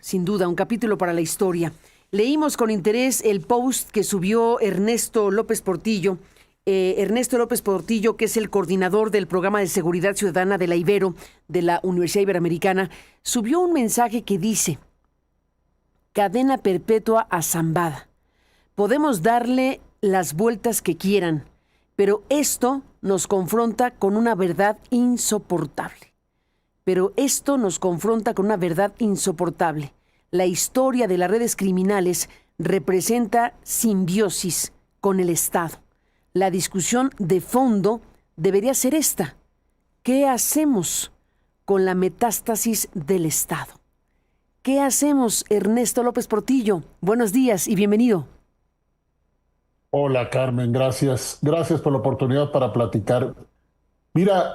sin duda, un capítulo para la historia. Leímos con interés el post que subió Ernesto López Portillo. Ernesto López Portillo, que es el coordinador del Programa de Seguridad Ciudadana de la Ibero, de la Universidad Iberoamericana, subió un mensaje que dice: cadena perpetua a Zambada. Podemos darle las vueltas que quieran, pero esto nos confronta con una verdad insoportable. La historia de las redes criminales representa simbiosis con el Estado. La discusión de fondo debería ser esta: ¿qué hacemos con la metástasis del Estado? ¿Qué hacemos, Ernesto López Portillo? Buenos días y bienvenido. Hola Carmen, gracias. Gracias por la oportunidad para platicar. Mira,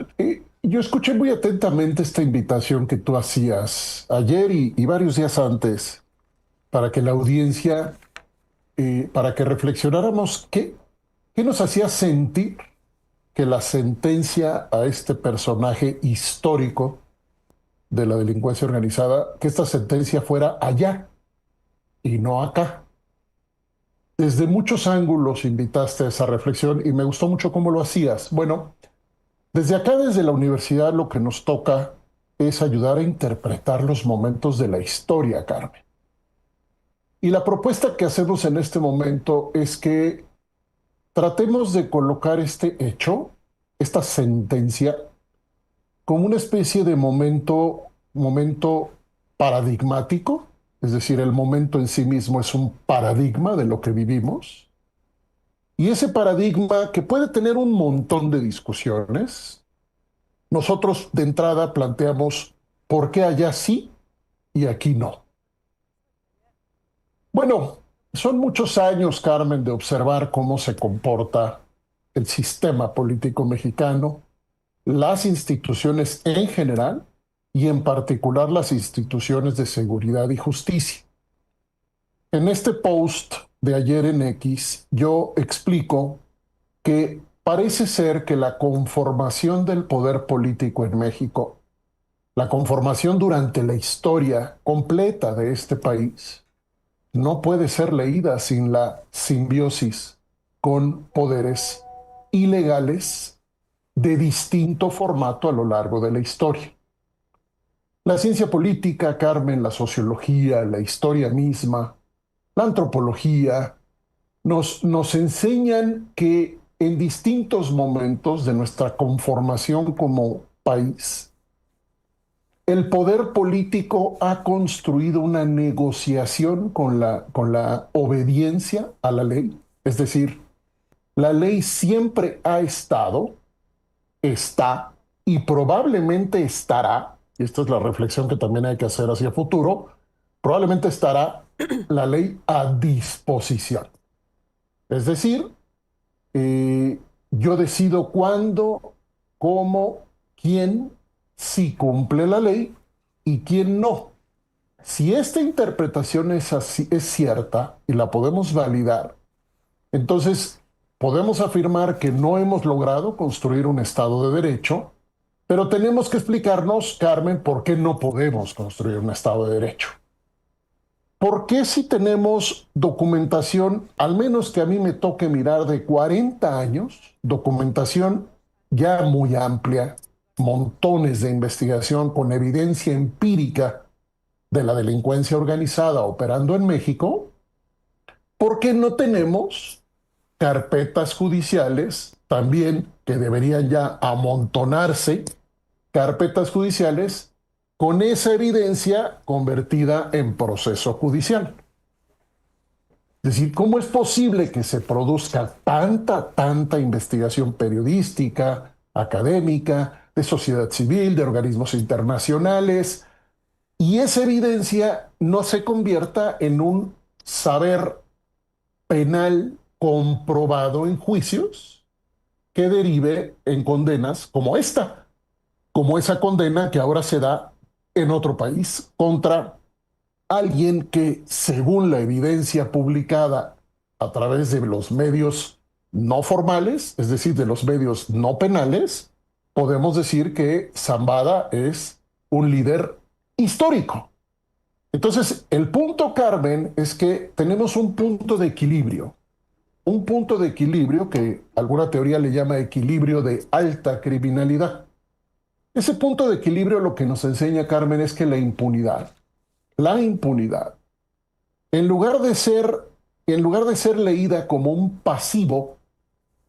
yo escuché muy atentamente esta invitación que tú hacías ayer y varios días antes para que la audiencia, para que reflexionáramos qué nos hacía sentir que la sentencia a este personaje histórico de la delincuencia organizada, que esta sentencia fuera allá y no acá. Desde muchos ángulos invitaste a esa reflexión y me gustó mucho cómo lo hacías. Bueno, desde acá, desde la universidad, lo que nos toca es ayudar a interpretar los momentos de la historia, Carmen. Y la propuesta que hacemos en este momento es que tratemos de colocar este hecho, esta sentencia, como una especie de momento paradigmático, es decir, el momento en sí mismo es un paradigma de lo que vivimos. Y ese paradigma, que puede tener un montón de discusiones, nosotros de entrada planteamos por qué allá sí y aquí no. Bueno, son muchos años, Carmen, de observar cómo se comporta el sistema político mexicano, las instituciones en general y en particular las instituciones de seguridad y justicia. En este post de ayer en X, yo explico que parece ser que la conformación del poder político en México, la conformación durante la historia completa de este país, no puede ser leída sin la simbiosis con poderes ilegales de distinto formato a lo largo de la historia. La ciencia política, Carmen, la sociología, la historia misma, la antropología, nos enseñan que en distintos momentos de nuestra conformación como país, el poder político ha construido una negociación con la obediencia a la ley. Es decir, la ley siempre ha estado, está y probablemente estará, y esta es la reflexión que también hay que hacer hacia futuro, probablemente estará la ley a disposición. Es decir, yo decido cuándo, cómo, quién, si cumple la ley y quién no. Si esta interpretación es así, es cierta y la podemos validar, entonces podemos afirmar que no hemos logrado construir un Estado de Derecho, pero tenemos que explicarnos, Carmen, por qué no podemos construir un Estado de Derecho. ¿Por qué si tenemos documentación, al menos que a mí me toque mirar de 40 años, documentación ya muy amplia, montones de investigación con evidencia empírica de la delincuencia organizada operando en México, por qué no tenemos carpetas judiciales también que deberían ya amontonarse, carpetas judiciales con esa evidencia convertida en proceso judicial? Es decir, ¿cómo es posible que se produzca tanta investigación periodística, académica, de sociedad civil, de organismos internacionales, y esa evidencia no se convierta en un saber penal comprobado en juicios que derive en condenas como esta, como esa condena que ahora se da en otro país contra alguien que, según la evidencia publicada a través de los medios no formales, es decir, de los medios no penales, podemos decir que Zambada es un líder histórico? Entonces, el punto, Carmen, es que tenemos un punto de equilibrio que alguna teoría le llama equilibrio de alta criminalidad. Ese punto de equilibrio lo que nos enseña, Carmen, es que la impunidad, en lugar de ser leída como un pasivo,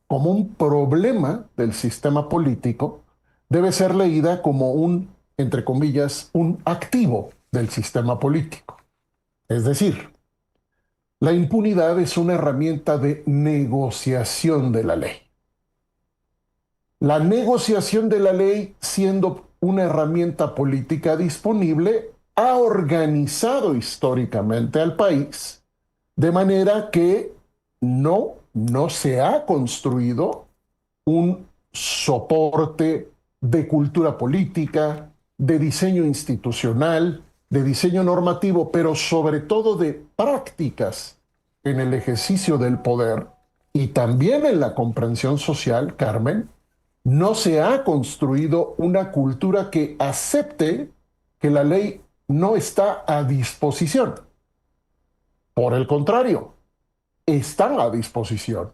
como un problema del sistema político, debe ser leída como entre comillas, un activo del sistema político. Es decir, la impunidad es una herramienta de negociación de la ley. La negociación de la ley, siendo una herramienta política disponible, ha organizado históricamente al país de manera que no se ha construido un soporte de cultura política, de diseño institucional, de diseño normativo, pero sobre todo de prácticas en el ejercicio del poder y también en la comprensión social, Carmen. No se ha construido una cultura que acepte que la ley no está a disposición. Por el contrario, está a disposición.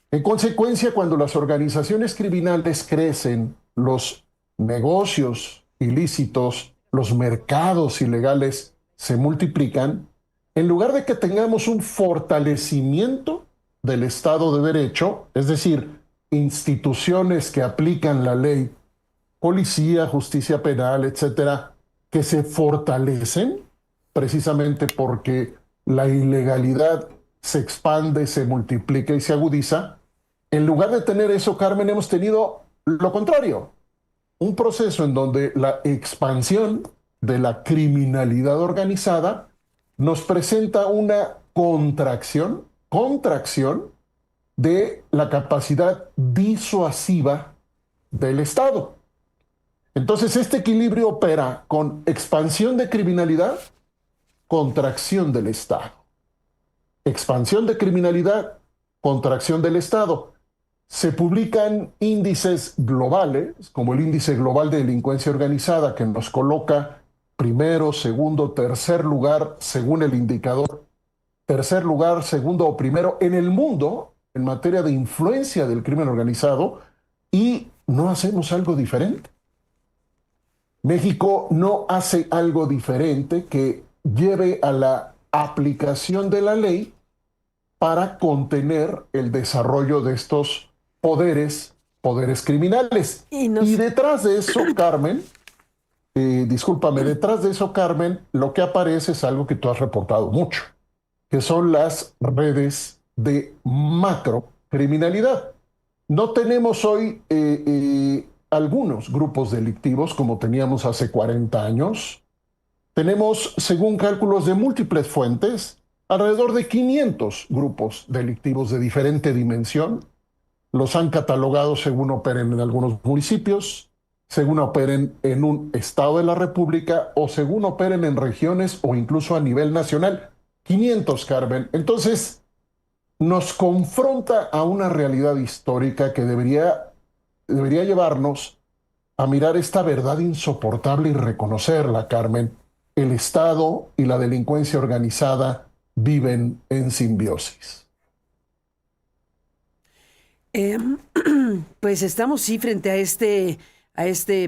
En consecuencia, cuando las organizaciones criminales crecen, los negocios ilícitos, los mercados ilegales se multiplican, en lugar de que tengamos un fortalecimiento del Estado de Derecho, es decir, instituciones que aplican la ley, policía, justicia penal, etcétera, que se fortalecen precisamente porque la ilegalidad se expande, se multiplica y se agudiza. En lugar de tener eso, Carmen, hemos tenido lo contrario, un proceso en donde la expansión de la criminalidad organizada nos presenta una contracción de la capacidad disuasiva del Estado. Entonces, este equilibrio opera con expansión de criminalidad, contracción del Estado. Expansión de criminalidad, contracción del Estado. Se publican índices globales, como el Índice Global de Delincuencia Organizada, que nos coloca primero, segundo, tercer lugar, según el indicador, tercer lugar, segundo o primero en el mundo en materia de influencia del crimen organizado, y no hacemos algo diferente. México no hace algo diferente que lleve a la aplicación de la ley para contener el desarrollo de estos poderes criminales. Y detrás de eso, Carmen, detrás de eso, Carmen, lo que aparece es algo que tú has reportado mucho, que son las redes de macrocriminalidad. No tenemos hoy algunos grupos delictivos como teníamos hace 40 años. Tenemos, según cálculos de múltiples fuentes, alrededor de 500 grupos delictivos de diferente dimensión. Los han catalogado según operen en algunos municipios, según operen en un estado de la República o según operen en regiones o incluso a nivel nacional. 500, Carmen. Entonces, nos confronta a una realidad histórica que debería llevarnos a mirar esta verdad insoportable y reconocerla, Carmen. El Estado y la delincuencia organizada viven en simbiosis. Pues estamos sí frente a este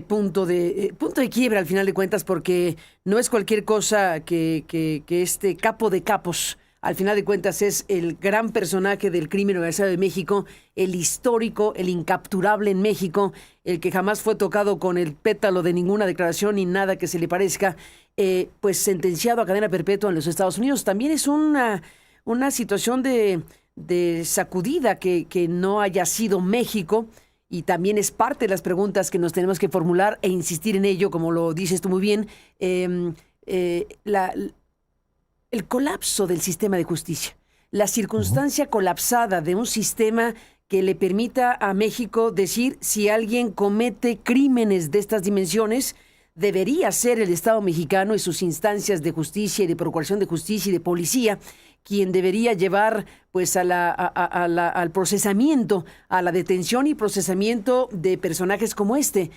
punto de quiebra al final de cuentas, porque no es cualquier cosa que este capo de capos, al final de cuentas es el gran personaje del crimen organizado de México, el histórico, el incapturable en México, el que jamás fue tocado con el pétalo de ninguna declaración ni nada que se le parezca, pues sentenciado a cadena perpetua en los Estados Unidos. También es una situación de sacudida que no haya sido México, y también es parte de las preguntas que nos tenemos que formular e insistir en ello, como lo dices tú muy bien, el colapso del sistema de justicia, la circunstancia colapsada de un sistema que le permita a México decir si alguien comete crímenes de estas dimensiones, debería ser el Estado mexicano y sus instancias de justicia y de procuración de justicia y de policía quien debería llevar pues al procesamiento, a la detención y procesamiento de personajes como este.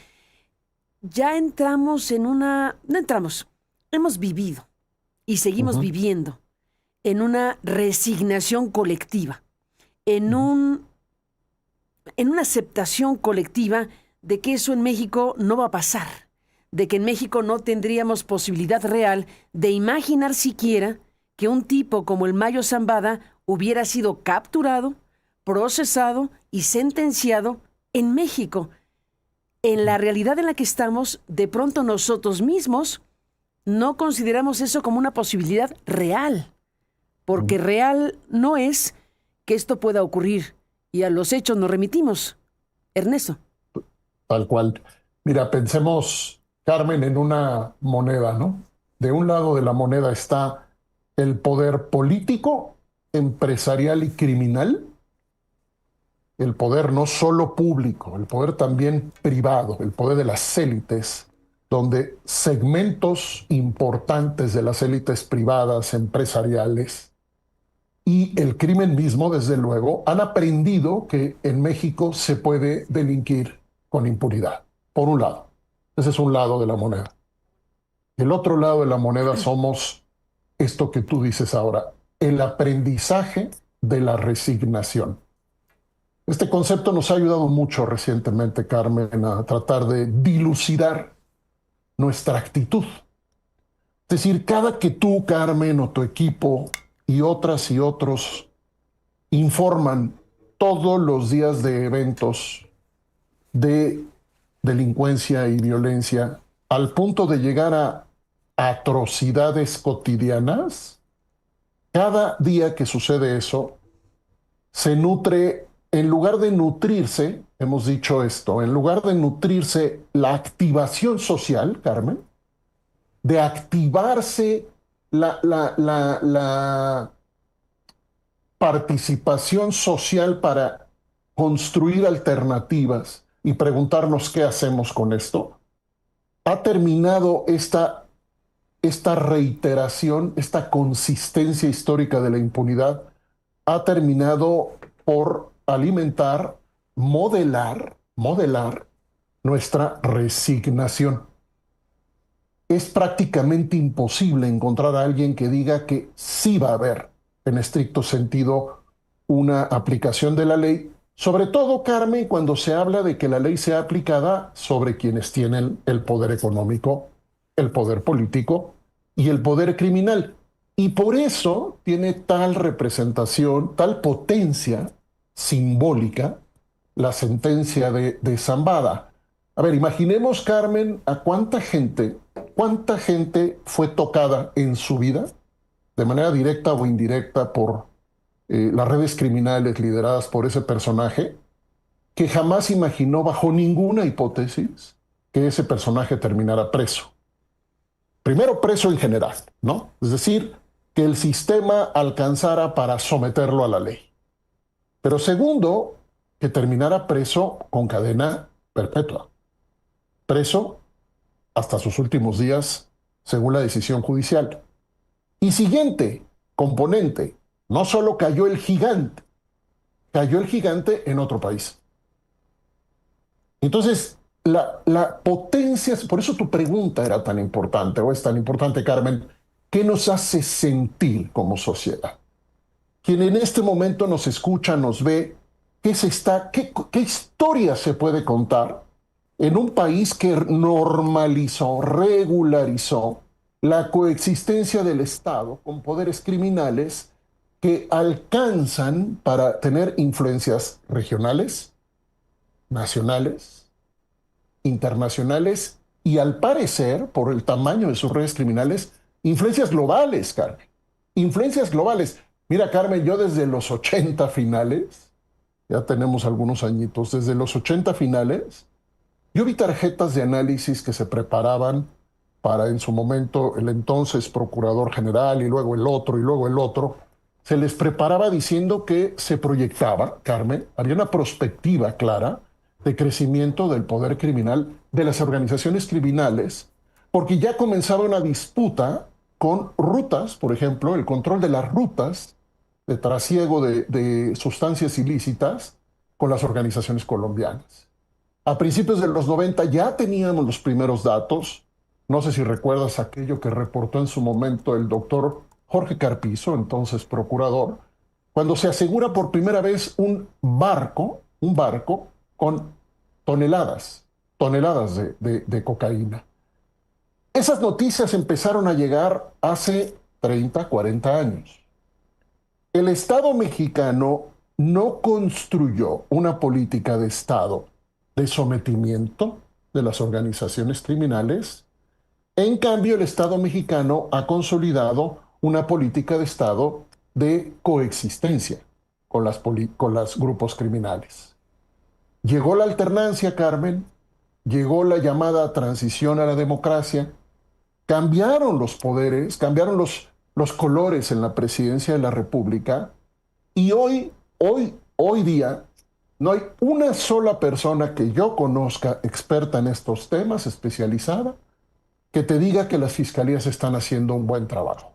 Ya entramos en no entramos, hemos vivido y seguimos viviendo en una resignación colectiva, en una aceptación colectiva de que eso en México no va a pasar, de que en México no tendríamos posibilidad real de imaginar siquiera que un tipo como el Mayo Zambada hubiera sido capturado, procesado y sentenciado en México. En la realidad en la que estamos, de pronto nosotros mismos no consideramos eso como una posibilidad real, porque real no es que esto pueda ocurrir, y a los hechos nos remitimos. Ernesto. Tal cual. Mira, pensemos, Carmen, en una moneda, ¿no? De un lado de la moneda está el poder político, empresarial y criminal. El poder no solo público, el poder también privado, el poder de las élites, donde segmentos importantes de las élites privadas, empresariales y el crimen mismo, desde luego, han aprendido que en México se puede delinquir con impunidad, por un lado. Ese es un lado de la moneda. El otro lado de la moneda somos esto que tú dices ahora, el aprendizaje de la resignación. Este concepto nos ha ayudado mucho recientemente, Carmen, a tratar de dilucidar nuestra actitud. Es decir, cada que tú, Carmen, o tu equipo y otras y otros informan todos los días de eventos de delincuencia y violencia al punto de llegar a atrocidades cotidianas, cada día que sucede eso, se nutre, en lugar de nutrirse, hemos dicho esto, en lugar de nutrirse la activación social, Carmen, de activarse la participación social para construir alternativas y preguntarnos qué hacemos con esto, ha terminado esta reiteración, esta consistencia histórica de la impunidad, ha terminado por alimentar, modelar nuestra resignación. Es prácticamente imposible encontrar a alguien que diga que sí va a haber, en estricto sentido, una aplicación de la ley, sobre todo, Carmen, cuando se habla de que la ley sea aplicada sobre quienes tienen el poder económico, el poder político y el poder criminal. Y por eso tiene tal representación, tal potencia simbólica la sentencia de Zambada. A ver, imaginemos, Carmen, a cuánta gente fue tocada en su vida, de manera directa o indirecta, por las redes criminales lideradas por ese personaje, que jamás imaginó bajo ninguna hipótesis que ese personaje terminara preso. Primero, preso en general, ¿no? Es decir, que el sistema alcanzara para someterlo a la ley. Pero segundo, que terminara preso con cadena perpetua. Preso hasta sus últimos días, según la decisión judicial. Y siguiente componente, no solo cayó el gigante en otro país. Entonces, la potencia, por eso tu pregunta era tan importante, o es tan importante, Carmen, ¿qué nos hace sentir como sociedad? Quien en este momento nos escucha, nos ve, ¿qué historia se puede contar en un país que normalizó, regularizó la coexistencia del Estado con poderes criminales que alcanzan para tener influencias regionales, nacionales, internacionales y, al parecer, por el tamaño de sus redes criminales, influencias globales, Carmen? Influencias globales. Mira, Carmen, yo desde los 80 finales, ya tenemos algunos añitos, desde los 80 finales, yo vi tarjetas de análisis que se preparaban para, en su momento, el entonces procurador general y luego el otro y luego el otro. Se les preparaba diciendo que se proyectaba, Carmen, había una perspectiva clara de crecimiento del poder criminal, de las organizaciones criminales, porque ya comenzaba una disputa con rutas, por ejemplo, el control de las rutas de trasiego de sustancias ilícitas con las organizaciones colombianas. A principios de los 90 ya teníamos los primeros datos No sé si recuerdas aquello que reportó en su momento el doctor Jorge Carpizo, entonces procurador, cuando se asegura por primera vez un barco con toneladas de cocaína. Esas noticias empezaron a llegar hace 30, 40 años. El Estado mexicano no construyó una política de Estado de sometimiento de las organizaciones criminales. En cambio, el Estado mexicano ha consolidado una política de Estado de coexistencia con los grupos criminales. Llegó la alternancia, Carmen, llegó la llamada transición a la democracia, cambiaron los poderes, cambiaron los colores en la presidencia de la República y hoy día no hay una sola persona que yo conozca experta en estos temas, especializada, que te diga que las fiscalías están haciendo un buen trabajo.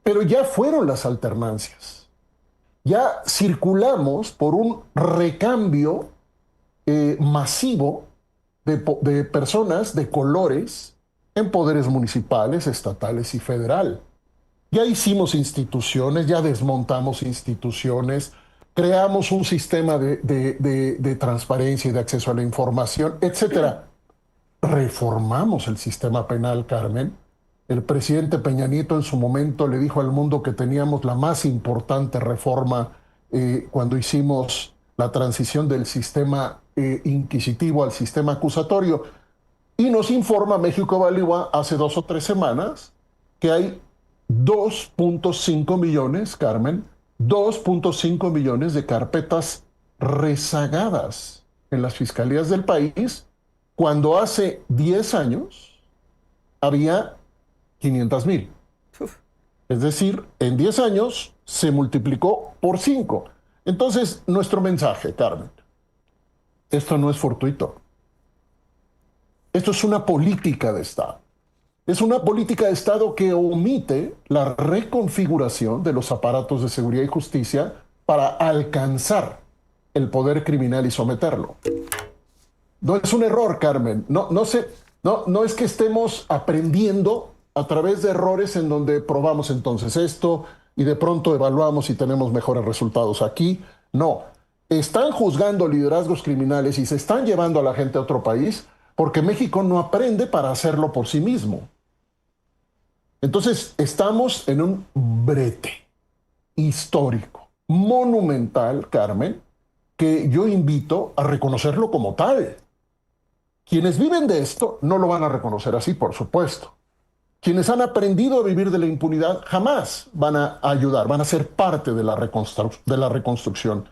Pero ya fueron las alternancias. Ya circulamos por un recambio masivo de personas de colores en poderes municipales, estatales y federal. Ya hicimos instituciones, ya desmontamos instituciones, creamos un sistema de transparencia y de acceso a la información, etcétera. Reformamos el sistema penal, Carmen. El presidente Peña Nieto en su momento le dijo al mundo que teníamos la más importante reforma cuando hicimos la transición del sistema inquisitivo al sistema acusatorio. Y nos informa México Evalúa hace 2 o 3 semanas que hay 2.5 millones, Carmen, 2.5 millones de carpetas rezagadas en las fiscalías del país, cuando hace 10 años había 500,000. Es decir, en 10 años se multiplicó por 5. Entonces, nuestro mensaje, Carmen, esto no es fortuito. Esto es una política de Estado. Es una política de Estado que omite la reconfiguración de los aparatos de seguridad y justicia para alcanzar el poder criminal y someterlo. No es un error, Carmen. No es que estemos aprendiendo a través de errores en donde probamos entonces esto y de pronto evaluamos y tenemos mejores resultados aquí. No. Están juzgando liderazgos criminales y se están llevando a la gente a otro país porque México no aprende para hacerlo por sí mismo. Entonces, estamos en un brete histórico, monumental, Carmen, que yo invito a reconocerlo como tal. Quienes viven de esto no lo van a reconocer así, por supuesto. Quienes han aprendido a vivir de la impunidad jamás van a ayudar, van a ser parte de la reconstrucción.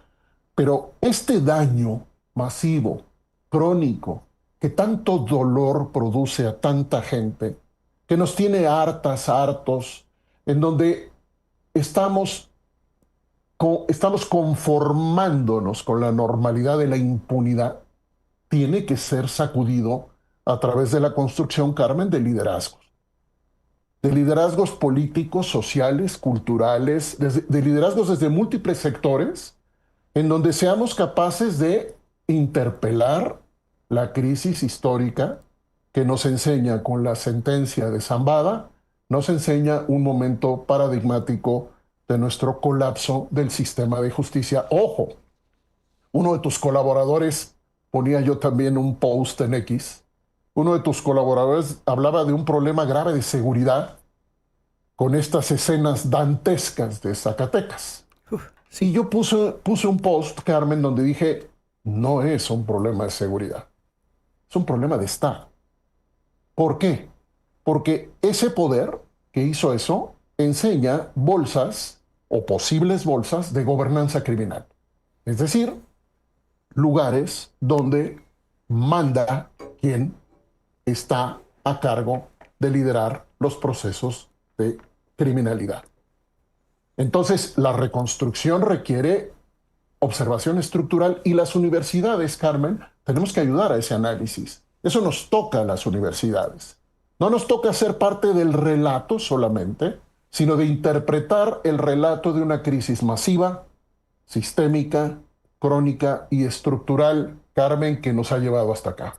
Pero este daño masivo, crónico, que tanto dolor produce a tanta gente, que nos tiene hartos, en donde estamos conformándonos con la normalidad de la impunidad, tiene que ser sacudido a través de la construcción, Carmen, de liderazgos políticos, sociales, culturales, de liderazgos desde múltiples sectores, en donde seamos capaces de interpelar la crisis histórica que nos enseña con la sentencia de Zambada, nos enseña un momento paradigmático de nuestro colapso del sistema de justicia. Ojo, uno de tus colaboradores, ponía yo también un post en X, uno de tus colaboradores hablaba de un problema grave de seguridad con estas escenas dantescas de Zacatecas. Y yo puse un post, Carmen, donde dije, no es un problema de seguridad, es un problema de Estado. ¿Por qué? Porque ese poder que hizo eso enseña bolsas o posibles bolsas de gobernanza criminal. Es decir, lugares donde manda quien está a cargo de liderar los procesos de criminalidad. Entonces, la reconstrucción requiere observación estructural y las universidades, Carmen, tenemos que ayudar a ese análisis. Eso nos toca a las universidades. No nos toca ser parte del relato solamente, sino de interpretar el relato de una crisis masiva, sistémica, crónica y estructural, Carmen, que nos ha llevado hasta acá.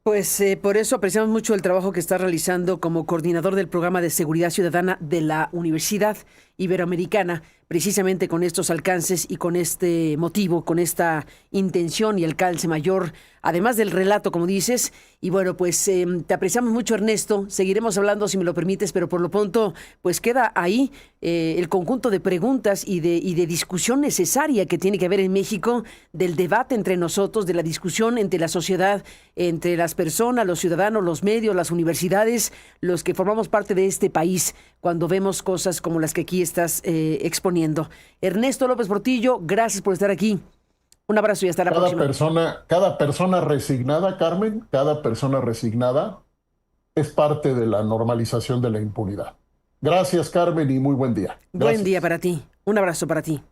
Pues por eso apreciamos mucho el trabajo que está realizando como coordinador del programa de seguridad ciudadana de la Universidad Iberoamericana, precisamente con estos alcances y con este motivo, con esta intención y alcance mayor, además del relato, como dices. Y bueno, pues te apreciamos mucho, Ernesto. Seguiremos hablando si me lo permites, pero por lo pronto, pues queda ahí el conjunto de preguntas y de discusión necesaria que tiene que haber en México, del debate entre nosotros, de la discusión entre la sociedad, entre las personas, los ciudadanos, los medios, las universidades, los que formamos parte de este país, cuando vemos cosas como las que aquí estás exponiendo. Ernesto López Portillo, gracias por estar aquí. Un abrazo y hasta la próxima. Cada persona resignada, Carmen, cada persona resignada es parte de la normalización de la impunidad. Gracias, Carmen, y muy buen día. Buen Gracias. día para ti. Un abrazo para ti.